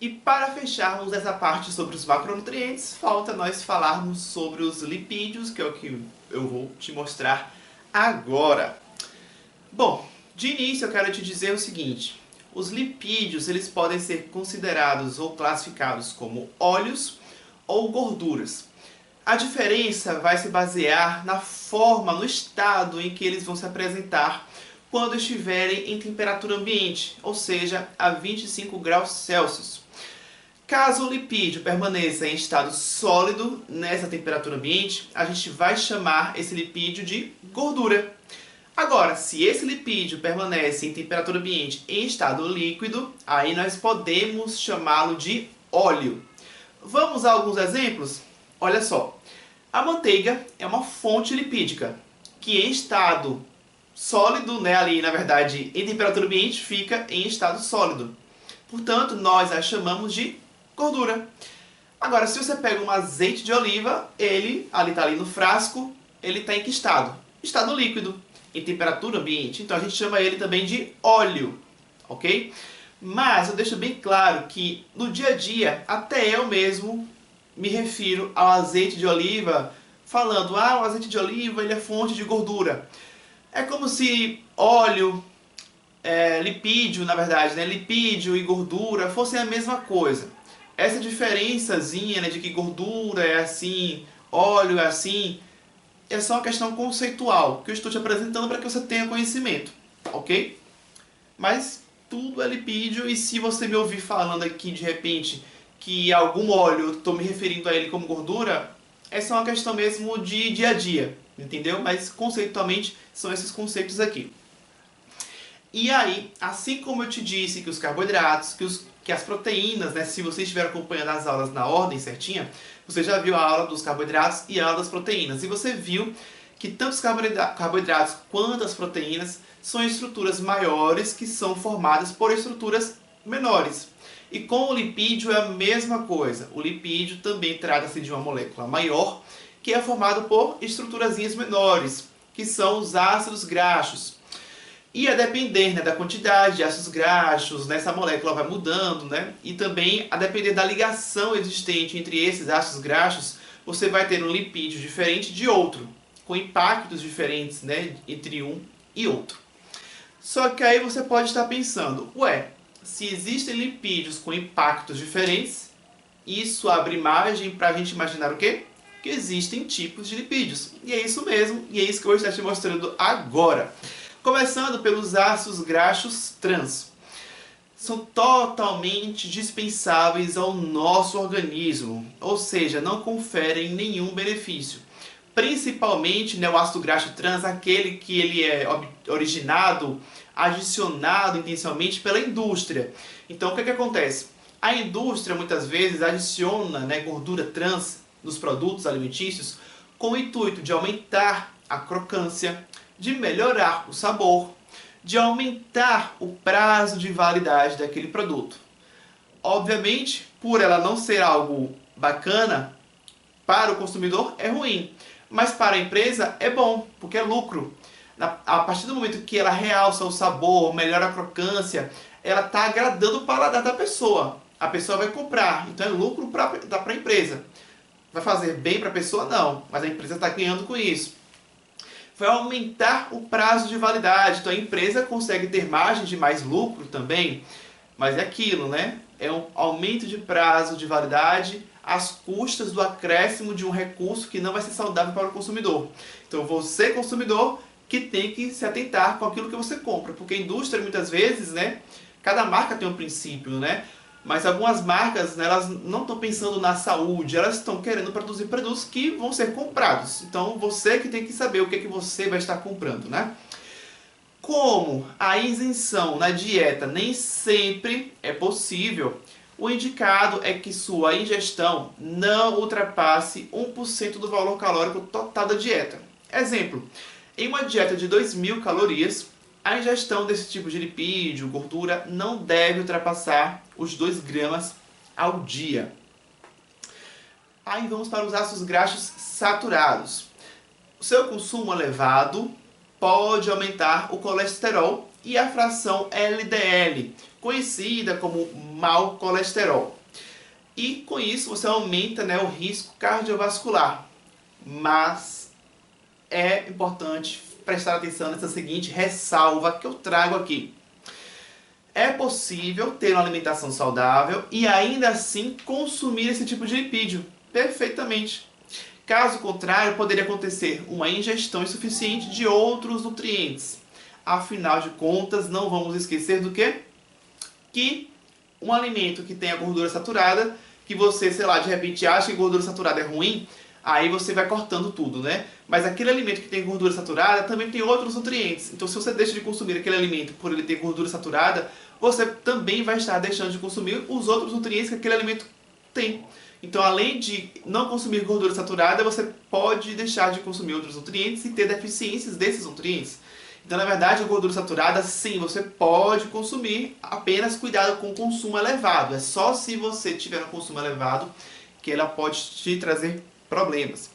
E para fecharmos essa parte sobre os macronutrientes, falta nós falarmos sobre os lipídios, que é o que eu vou te mostrar agora. Bom, de início eu quero te dizer o seguinte: os lipídios eles podem ser considerados ou classificados como óleos ou gorduras. A diferença vai se basear na forma, no estado em que eles vão se apresentar quando estiverem em temperatura ambiente, ou seja, a 25 graus Celsius. Caso o lipídio permaneça em estado sólido nessa temperatura ambiente, a gente vai chamar esse lipídio de gordura. Agora, se esse lipídio permanece em temperatura ambiente em estado líquido, aí nós podemos chamá-lo de óleo. Vamos a alguns exemplos? Olha só, a manteiga é uma fonte lipídica que em estado sólido, né, ali na verdade em temperatura ambiente, fica em estado sólido. Portanto, nós a chamamos de gordura. Agora, se você pega um azeite de oliva, ele ali está ali no frasco, ele está em que estado? Estado líquido, em temperatura ambiente. Então a gente chama ele também de óleo, ok? Mas eu deixo bem claro que no dia a dia, até eu mesmo me refiro ao azeite de oliva, falando, o azeite de oliva ele é fonte de gordura. É como se óleo, lipídio, na verdade, né? Lipídio e gordura fossem a mesma coisa. Essa diferençazinha, né, de que gordura é assim, óleo é assim, é só uma questão conceitual que eu estou te apresentando para que você tenha conhecimento, ok? Mas tudo é lipídio, e se você me ouvir falando aqui de repente que algum óleo eu estou me referindo a ele como gordura, é só uma questão mesmo de dia a dia, entendeu? Mas conceitualmente são esses conceitos aqui. E aí, assim como eu te disse que os carboidratos, que as proteínas, né, se você estiver acompanhando as aulas na ordem certinha, você já viu a aula dos carboidratos e a aula das proteínas. E você viu que tanto os carboidratos quanto as proteínas são estruturas maiores que são formadas por estruturas menores. E com o lipídio é a mesma coisa. O lipídio também trata-se de uma molécula maior que é formado por estruturazinhas menores, que são os ácidos graxos. E a depender, né, da quantidade de ácidos graxos, né, essa molécula vai mudando, né? E também a depender da ligação existente entre esses ácidos graxos, você vai ter um lipídio diferente de outro, com impactos diferentes, né, entre um e outro. Só que aí você pode estar pensando, se existem lipídios com impactos diferentes, isso abre margem para a gente imaginar o quê? Que existem tipos de lipídios. E é isso mesmo, e é isso que eu vou estar te mostrando agora. Começando pelos ácidos graxos trans. São totalmente dispensáveis ao nosso organismo, ou seja, não conferem nenhum benefício. Principalmente, né, o ácido graxo trans, aquele que ele é originado, adicionado intencionalmente pela indústria. Então, o que acontece? A indústria muitas vezes adiciona, né, gordura trans nos produtos alimentícios com o intuito de aumentar a crocância, de melhorar o sabor, de aumentar o prazo de validade daquele produto. Obviamente, por ela não ser algo bacana, para o consumidor é ruim, mas para a empresa é bom, porque é lucro. A partir do momento que ela realça o sabor, melhora a crocância, ela está agradando o paladar da pessoa. A pessoa vai comprar, então é lucro para a empresa. Vai fazer bem para a pessoa? Não, mas a empresa está ganhando com isso. Vai aumentar o prazo de validade, então a empresa consegue ter margem de mais lucro também, mas é aquilo, né? É um aumento de prazo de validade às custas do acréscimo de um recurso que não vai ser saudável para o consumidor. Então você, consumidor, que tem que se atentar com aquilo que você compra, porque a indústria muitas vezes, né? Cada marca tem um princípio, né? Mas algumas marcas, né, elas não estão pensando na saúde, elas estão querendo produzir produtos que vão ser comprados. Então você que tem que saber o que é que você vai estar comprando, né? Como a isenção na dieta nem sempre é possível, o indicado é que sua ingestão não ultrapasse 1% do valor calórico total da dieta. Exemplo, em uma dieta de 2.000 calorias, a ingestão desse tipo de lipídio, gordura, não deve ultrapassar os 2 gramas ao dia. Aí vamos para os ácidos graxos saturados. O seu consumo elevado pode aumentar o colesterol e a fração LDL, conhecida como mau colesterol. E com isso você aumenta, né, o risco cardiovascular. Mas é importante prestar atenção nessa seguinte ressalva que eu trago aqui. É possível ter uma alimentação saudável e ainda assim consumir esse tipo de lipídio perfeitamente. Caso contrário, poderia acontecer uma ingestão insuficiente de outros nutrientes. Afinal de contas, não vamos esquecer do quê? Que um alimento que tenha gordura saturada, que você, sei lá, de repente acha que gordura saturada é ruim, aí você vai cortando tudo, né? Mas aquele alimento que tem gordura saturada também tem outros nutrientes. Então, se você deixa de consumir aquele alimento por ele ter gordura saturada, você também vai estar deixando de consumir os outros nutrientes que aquele alimento tem. Então, além de não consumir gordura saturada, você pode deixar de consumir outros nutrientes e ter deficiências desses nutrientes. Então, na verdade, a gordura saturada, sim, você pode consumir, apenas cuidado com o consumo elevado. É só se você tiver um consumo elevado que ela pode te trazer problemas.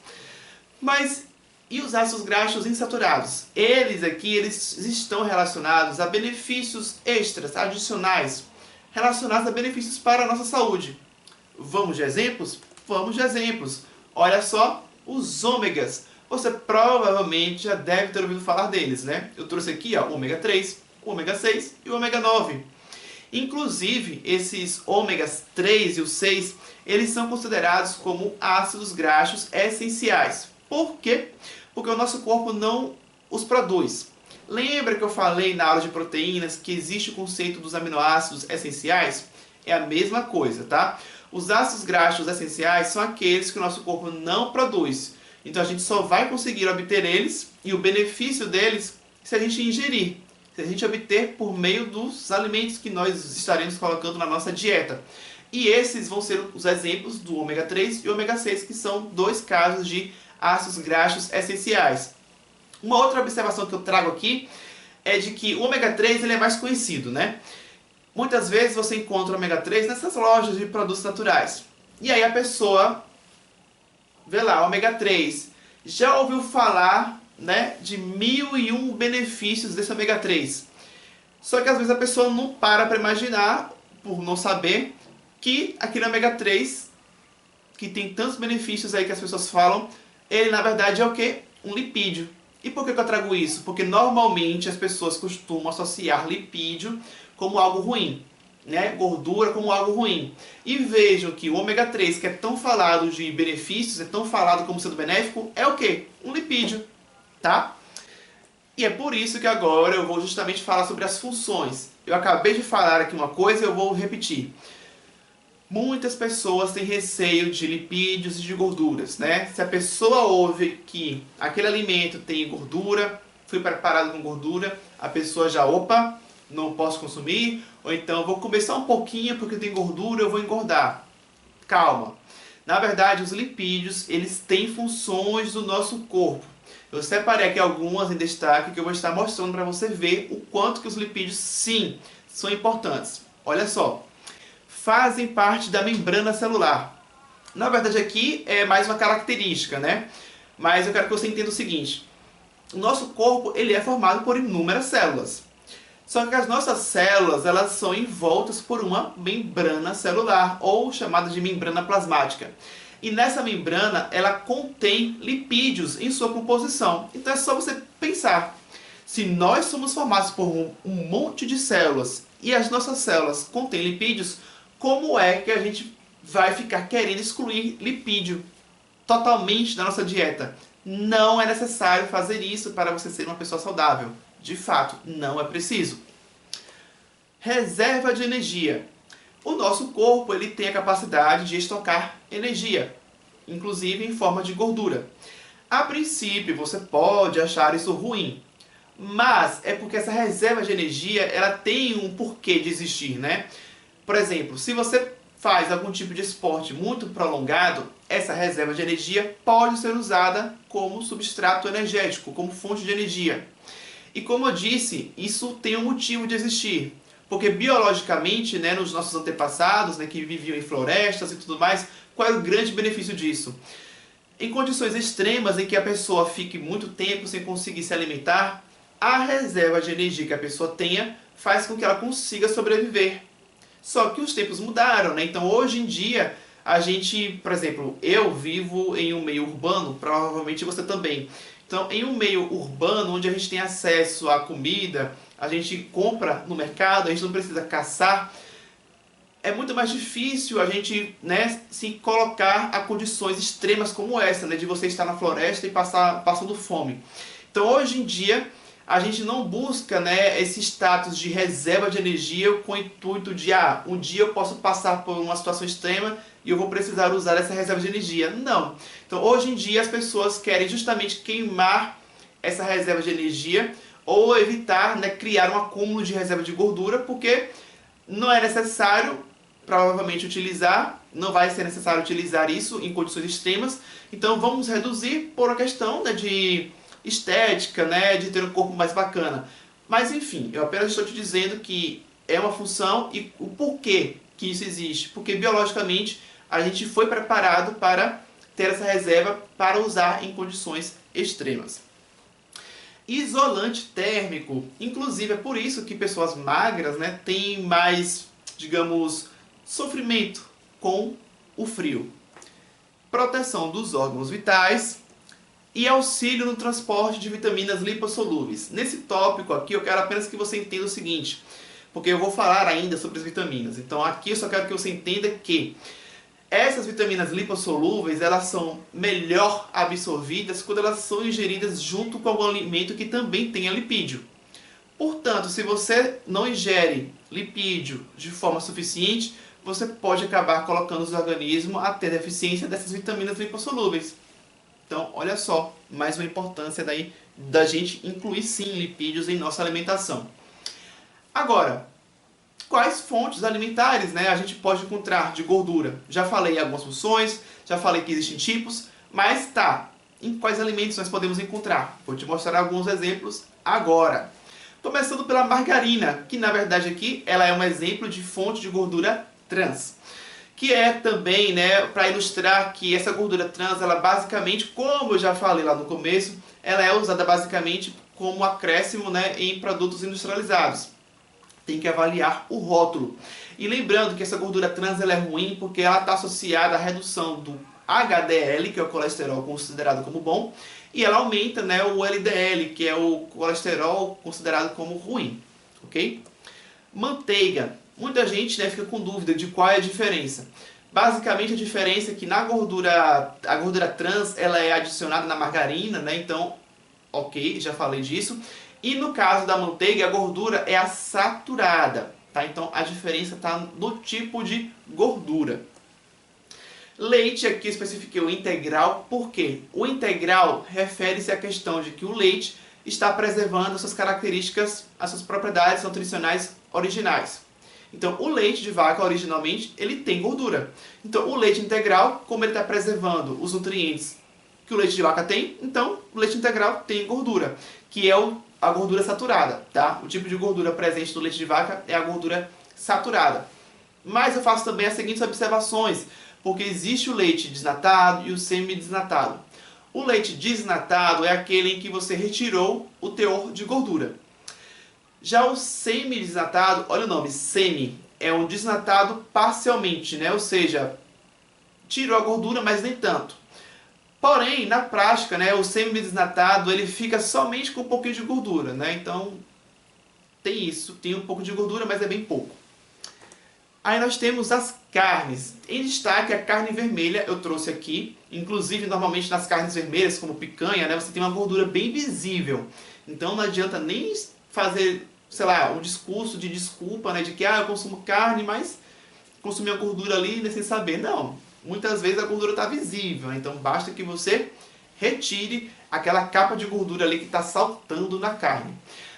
Mas e os ácidos graxos insaturados? Eles estão relacionados a benefícios extras, adicionais, relacionados a benefícios para a nossa saúde. Vamos de exemplos? Vamos de exemplos. Olha só, os ômegas. Você provavelmente já deve ter ouvido falar deles, né? Eu trouxe aqui ó, o ômega 3, o ômega 6 e o ômega 9. Inclusive, esses ômegas 3 e o 6, eles são considerados como ácidos graxos essenciais. Por quê? Porque o nosso corpo não os produz. Lembra que eu falei na aula de proteínas que existe o conceito dos aminoácidos essenciais? É a mesma coisa, tá? Os ácidos graxos essenciais são aqueles que o nosso corpo não produz. Então a gente só vai conseguir obter eles e o benefício deles se a gente ingerir. Se a gente obter por meio dos alimentos que nós estaremos colocando na nossa dieta. E esses vão ser os exemplos do ômega 3 e ômega 6, que são dois casos de ácidos graxos essenciais. Uma outra observação que eu trago aqui é de que o ômega 3 ele é mais conhecido, né? Muitas vezes você encontra o ômega 3 nessas lojas de produtos naturais. E aí a pessoa vê lá, ômega 3. Já ouviu falar, né, de 1001 benefícios desse ômega 3. Só que às vezes a pessoa não para imaginar, por não saber, que aquele ômega 3, que tem tantos benefícios aí que as pessoas falam, ele na verdade é o quê? Um lipídio. E por que eu trago isso? Porque normalmente as pessoas costumam associar lipídio como algo ruim, né? Gordura como algo ruim. E vejam que o ômega 3, que é tão falado de benefícios, é tão falado como sendo benéfico, é o quê? Um lipídio, tá? E é por isso que agora eu vou justamente falar sobre as funções. Eu acabei de falar aqui uma coisa e eu vou repetir. Muitas pessoas têm receio de lipídios e de gorduras, né? Se a pessoa ouve que aquele alimento tem gordura, foi preparado com gordura, a pessoa já, opa, não posso consumir, ou então vou comer só um pouquinho porque tem gordura, eu vou engordar. Calma. Na verdade, os lipídios, eles têm funções do nosso corpo. Eu separei aqui algumas em destaque que eu vou estar mostrando para você ver o quanto que os lipídios, sim, são importantes. Olha só. Fazem parte da membrana celular. Na verdade aqui é mais uma característica, né? Mas eu quero que você entenda o seguinte. O nosso corpo ele é formado por inúmeras células. Só que as nossas células elas são envoltas por uma membrana celular, ou chamada de membrana plasmática. E nessa membrana ela contém lipídios em sua composição. Então é só você pensar. Se nós somos formados por um monte de células e as nossas células contêm lipídios, como é que a gente vai ficar querendo excluir lipídio totalmente da nossa dieta? Não é necessário fazer isso para você ser uma pessoa saudável. De fato, não é preciso. Reserva de energia. O nosso corpo ele tem a capacidade de estocar energia, inclusive em forma de gordura. A princípio, você pode achar isso ruim, mas é porque essa reserva de energia ela tem um porquê de existir, né? Por exemplo, se você faz algum tipo de esporte muito prolongado, essa reserva de energia pode ser usada como substrato energético, como fonte de energia. E como eu disse, isso tem um motivo de existir. Porque biologicamente, né, nos nossos antepassados, né, que viviam em florestas e tudo mais, qual é o grande benefício disso? Em condições extremas em que a pessoa fique muito tempo sem conseguir se alimentar, a reserva de energia que a pessoa tenha faz com que ela consiga sobreviver. Só que os tempos mudaram, né? Então hoje em dia a gente, por exemplo, eu vivo em um meio urbano, provavelmente você também. Então, em um meio urbano onde a gente tem acesso à comida, a gente compra no mercado, a gente não precisa caçar, é muito mais difícil a gente, né, se colocar a condições extremas como essa, né, de você estar na floresta e passando fome. Então, hoje em dia, a gente não busca, né, esse status de reserva de energia com o intuito de, um dia eu posso passar por uma situação extrema e eu vou precisar usar essa reserva de energia. Não. Então, hoje em dia, as pessoas querem justamente queimar essa reserva de energia ou evitar, né, criar um acúmulo de reserva de gordura, porque não é necessário provavelmente utilizar, não vai ser necessário utilizar isso em condições extremas, então vamos reduzir por uma questão, né, de estética, né, de ter um corpo mais bacana. Mas enfim, eu apenas estou te dizendo que é uma função e o porquê que isso existe, porque biologicamente a gente foi preparado para ter essa reserva para usar em condições extremas. Isolante térmico, inclusive é por isso que pessoas magras, né, têm mais, digamos, sofrimento com o frio. Proteção dos órgãos vitais e auxílio no transporte de vitaminas lipossolúveis. Nesse tópico aqui eu quero apenas que você entenda o seguinte, porque eu vou falar ainda sobre as vitaminas. Então aqui eu só quero que você entenda que essas vitaminas lipossolúveis, elas são melhor absorvidas quando elas são ingeridas junto com algum alimento que também tenha lipídio. Portanto, se você não ingere lipídio de forma suficiente, você pode acabar colocando o seu organismo a ter deficiência dessas vitaminas lipossolúveis. Então, olha só, mais uma importância daí da gente incluir sim lipídios em nossa alimentação. Agora, quais fontes alimentares, né, a gente pode encontrar de gordura? Já falei algumas funções, já falei que existem tipos, mas tá, em quais alimentos nós podemos encontrar? Vou te mostrar alguns exemplos agora. Começando pela margarina, que na verdade aqui ela é um exemplo de fonte de gordura trans. Que é também, né, para ilustrar que essa gordura trans, ela basicamente, como eu já falei lá no começo, ela é usada basicamente como acréscimo, né, em produtos industrializados. Tem que avaliar o rótulo. E lembrando que essa gordura trans ela é ruim porque ela está associada à redução do HDL, que é o colesterol considerado como bom, e ela aumenta, né, o LDL, que é o colesterol considerado como ruim. Ok? Manteiga. Muita gente, né, fica com dúvida de qual é a diferença. Basicamente a diferença é que a gordura trans ela é adicionada na margarina, né, então, ok, já falei disso. E no caso da manteiga, a gordura é a saturada, tá? Então a diferença está no tipo de gordura. Leite, aqui eu especifiquei o integral, por quê? O integral refere-se à questão de que o leite está preservando as suas características, as suas propriedades nutricionais originais. Então o leite de vaca originalmente ele tem gordura. Então o leite integral, como ele está preservando os nutrientes que o leite de vaca tem, então o leite integral tem gordura, que é a gordura saturada, tá? O tipo de gordura presente no leite de vaca é a gordura saturada. Mas eu faço também as seguintes observações, porque existe o leite desnatado e o semi-desnatado. O leite desnatado é aquele em que você retirou o teor de gordura. Já o semi-desnatado, olha o nome, semi, é um desnatado parcialmente, né? Ou seja, tirou a gordura, mas nem tanto. Porém, na prática, né, o semi-desnatado ele fica somente com um pouquinho de gordura, né? Então, tem isso, tem um pouco de gordura, mas é bem pouco. Aí nós temos as carnes. Em destaque, a carne vermelha eu trouxe aqui. Inclusive, normalmente nas carnes vermelhas, como picanha, né, você tem uma gordura bem visível. Então, não adianta nem fazer, sei lá, um discurso de desculpa, né, de que eu consumo carne, mas consumi a gordura ali né, sem saber. Não. Muitas vezes a gordura está visível, né? Então basta que você retire aquela capa de gordura ali que está saltando na carne.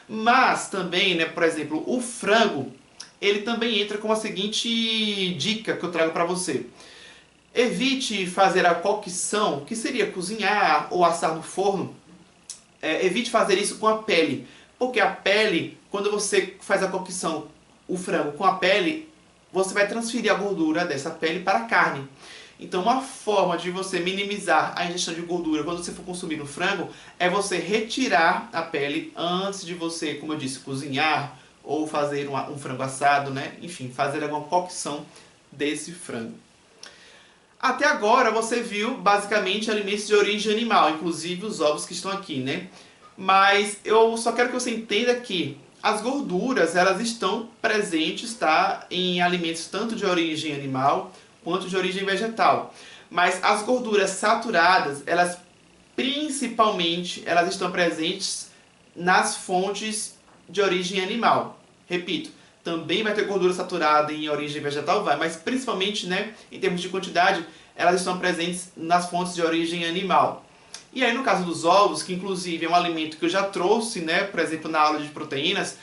Mas também, né, por exemplo, o frango, ele também entra com a seguinte dica que eu trago para você. Evite fazer a cocção, que seria cozinhar ou assar no forno. Evite fazer isso com a pele, porque a pele, quando você faz a cocção, o frango com a pele, você vai transferir a gordura dessa pele para a carne. Então, uma forma de você minimizar a ingestão de gordura quando você for consumir no frango é você retirar a pele antes de você, como eu disse, cozinhar ou fazer um frango assado, né? Enfim, fazer alguma cocção desse frango. Até agora você viu basicamente alimentos de origem animal, inclusive os ovos que estão aqui, né? Mas eu só quero que você entenda que as gorduras, elas estão presentes, tá, em alimentos tanto de origem animal quanto de origem vegetal. Mas as gorduras saturadas, elas principalmente, elas estão presentes nas fontes de origem animal. Repito, também vai ter gordura saturada em origem vegetal, vai, mas principalmente, né, em termos de quantidade, elas estão presentes nas fontes de origem animal. E aí no caso dos ovos, que inclusive é um alimento que eu já trouxe, né, por exemplo, na aula de proteínas,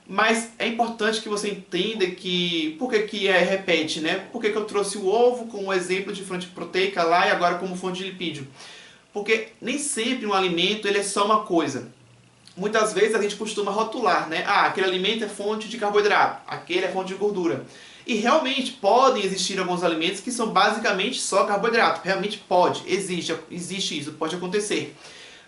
mas é importante que você entenda que por que repete, né? Por que eu trouxe o ovo como exemplo de fonte proteica lá e agora como fonte de lipídio? Porque nem sempre um alimento ele é só uma coisa. Muitas vezes a gente costuma rotular, né? Ah, aquele alimento é fonte de carboidrato, aquele é fonte de gordura. E realmente podem existir alguns alimentos que são basicamente só carboidrato. Realmente pode, existe isso, pode acontecer.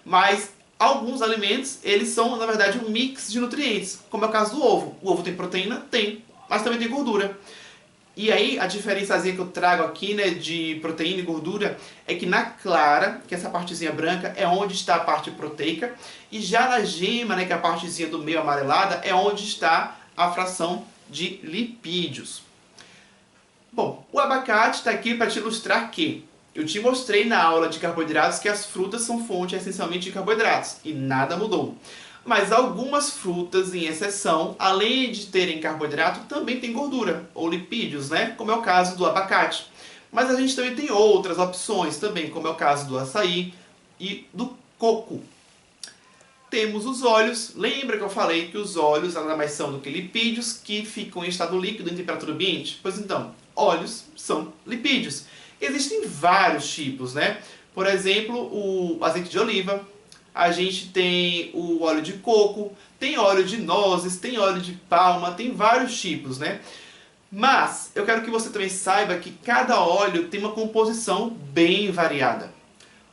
Mas alguns alimentos, eles são, na verdade, um mix de nutrientes, como é o caso do ovo. O ovo tem proteína? Tem, mas também tem gordura. E aí, a diferençazinha que eu trago aqui, né, de proteína e gordura, é que na clara, que essa partezinha branca, é onde está a parte proteica, e já na gema, né, que é a partezinha do meio amarelada, é onde está a fração de lipídios. Bom, o abacate está aqui para te ilustrar que eu te mostrei na aula de carboidratos que as frutas são fonte essencialmente de carboidratos, e nada mudou. Mas algumas frutas, em exceção, além de terem carboidrato, também têm gordura, ou lipídios, né? Como é o caso do abacate. Mas a gente também tem outras opções também, como é o caso do açaí e do coco. Temos os óleos. Lembra que eu falei que os óleos nada mais são do que lipídios que ficam em estado líquido em temperatura ambiente? Pois então, óleos são lipídios. Existem vários tipos, né? Por exemplo, o azeite de oliva, a gente tem o óleo de coco, tem óleo de nozes, tem óleo de palma, tem vários tipos, né? Mas eu quero que você também saiba que cada óleo tem uma composição bem variada.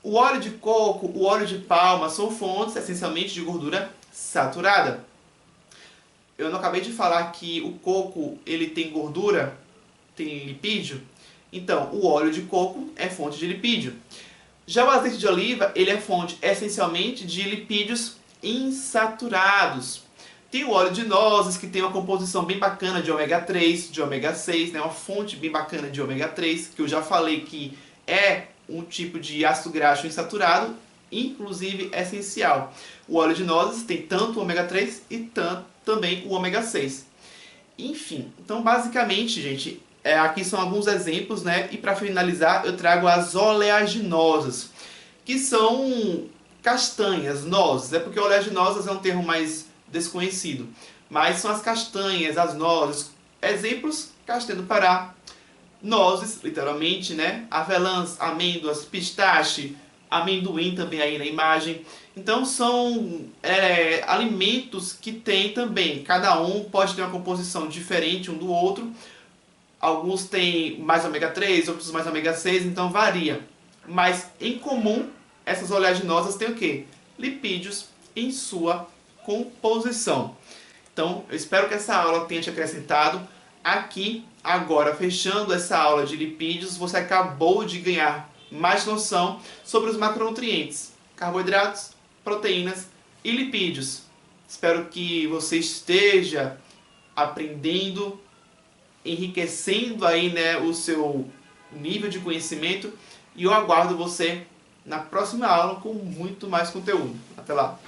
O óleo de coco, o óleo de palma são fontes essencialmente de gordura saturada. Eu não acabei de falar que o coco ele tem gordura, tem lipídio? Então, o óleo de coco é fonte de lipídio. Já o azeite de oliva, ele é fonte essencialmente de lipídios insaturados. Tem o óleo de nozes, que tem uma composição bem bacana de ômega 3, de ômega 6, né? Uma fonte bem bacana de ômega 3, que eu já falei que é um tipo de ácido graxo insaturado, inclusive essencial. O óleo de nozes tem tanto o ômega 3 e também o ômega 6. Enfim, então basicamente, gente, aqui são alguns exemplos, né? E para finalizar, eu trago as oleaginosas, que são castanhas, nozes. É porque oleaginosas é um termo mais desconhecido. Mas são as castanhas, as nozes. Exemplos, castanha do Pará, nozes, literalmente, né? Avelãs, amêndoas, pistache, amendoim também aí na imagem. Então são alimentos que tem também, cada um pode ter uma composição diferente um do outro. Alguns têm mais ômega 3, outros mais ômega 6, então varia. Mas em comum, essas oleaginosas têm o quê? Lipídios em sua composição. Então, eu espero que essa aula tenha te acrescentado. Aqui, agora, fechando essa aula de lipídios, você acabou de ganhar mais noção sobre os macronutrientes, carboidratos, proteínas e lipídios. Espero que você esteja aprendendo, enriquecendo aí, né, o seu nível de conhecimento, e eu aguardo você na próxima aula com muito mais conteúdo. Até lá!